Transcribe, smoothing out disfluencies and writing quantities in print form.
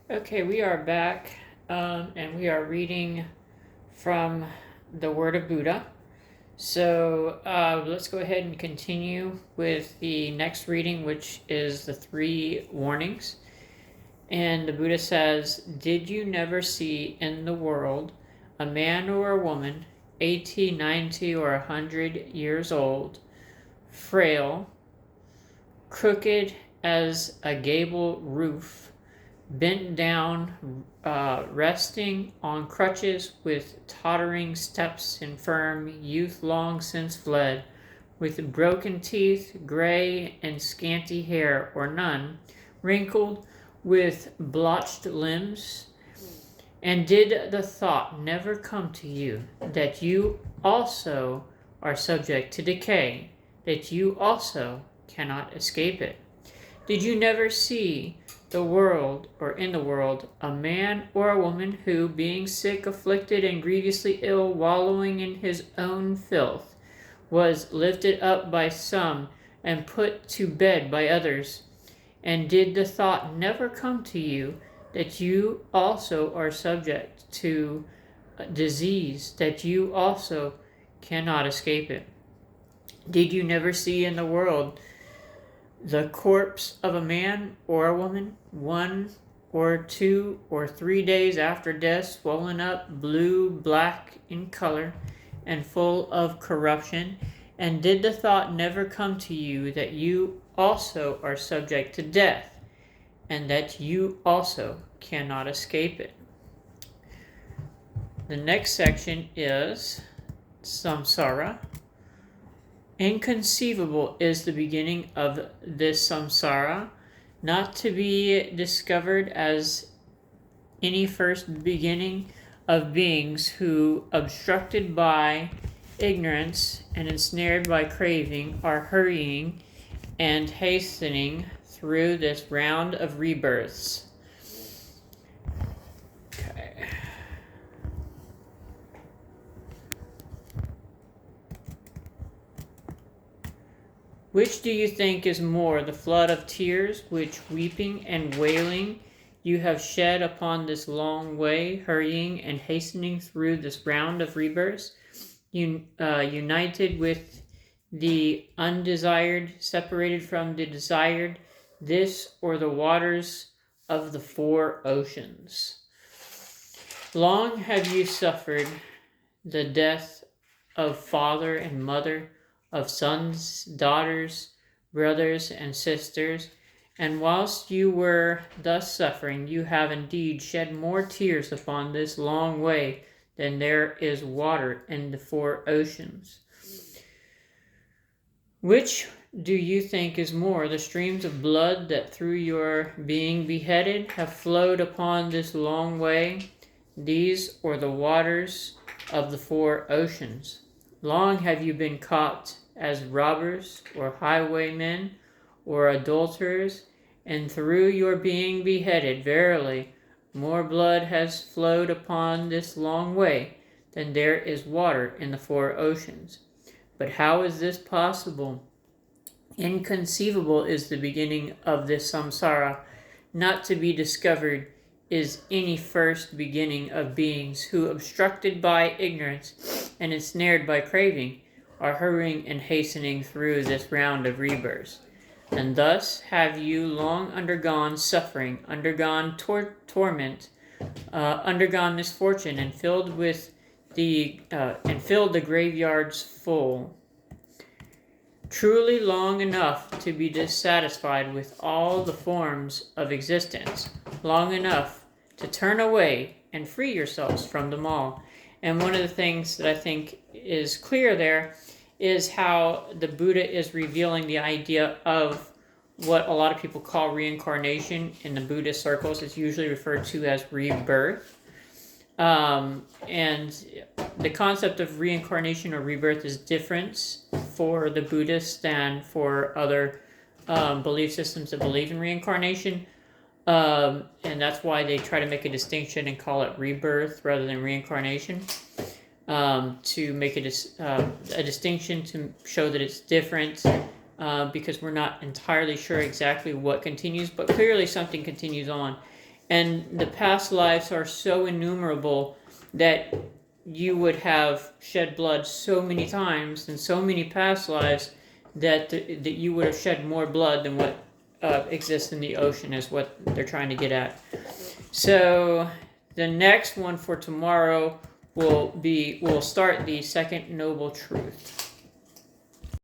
Okay, we are back, and we are reading from the Word of Buddha. So let's go ahead and continue with the next reading, which is the 3 warnings. And the Buddha says, "Did you never see in the world a man or a woman, 80, 90, or 100 years old, frail, crooked as a gable roof, bent down, resting on crutches, with tottering steps, infirm, youth long since fled, with broken teeth, gray and scanty hair, or none, wrinkled, with blotched limbs? And did the thought never come to you that you also are subject to decay, that you also cannot escape it? Did you never see the world, or in the world, a man or a woman who, being sick, afflicted, and grievously ill, wallowing in his own filth, was lifted up by some and put to bed by others? And did the thought never come to you that you also are subject to disease, that you also cannot escape it? Did you never see in the world the corpse of a man or a woman, 1 or 2 or 3 days after death, swollen up, blue, black in color, and full of corruption? And did the thought never come to you that you also are subject to death, and that you also cannot escape it?" The next section is Samsara. "Inconceivable is the beginning of this samsara, not to be discovered as any first beginning of beings who, obstructed by ignorance and ensnared by craving, are hurrying and hastening through this round of rebirths." Okay. "Which do you think is more, the flood of tears which, weeping and wailing, you have shed upon this long way, hurrying and hastening through this round of rebirths, united with the undesired, separated from the desired, this, or the waters of the 4 oceans? Long have you suffered the death of father and mother, of sons, daughters, brothers, and sisters, and whilst you were thus suffering, you have indeed shed more tears upon this long way than there is water in the 4 oceans. Which do you think is more, the streams of blood that through your being beheaded have flowed upon this long way, these, or the waters of the 4 oceans? Long have you been caught as robbers, or highwaymen, or adulterers, and through your being beheaded, verily, more blood has flowed upon this long way than there is water in the 4 oceans. But how is this possible? Inconceivable is the beginning of this samsara, not to be discovered is any first beginning of beings who, obstructed by ignorance and ensnared by craving, are hurrying and hastening through this round of rebirths. And thus have you long undergone suffering, undergone torment, undergone misfortune, and filled the graveyards full. Truly long enough to be dissatisfied with all the forms of existence, long enough to turn away and free yourselves from them all." And one of the things that I think is clear there is how the Buddha is revealing the idea of what a lot of people call reincarnation. In the Buddhist circles, it's usually referred to as rebirth. And the concept of reincarnation or rebirth is different for the Buddhists than for other belief systems that believe in reincarnation. And that's why they try to make a distinction and call it rebirth rather than reincarnation, to make a distinction to show that it's different, because we're not entirely sure exactly what continues, but clearly something continues on. And the past lives are so innumerable that you would have shed blood so many times in so many past lives that you would have shed more blood than what exists in the ocean, is what they're trying to get at. So the next one for tomorrow will start the second noble truth.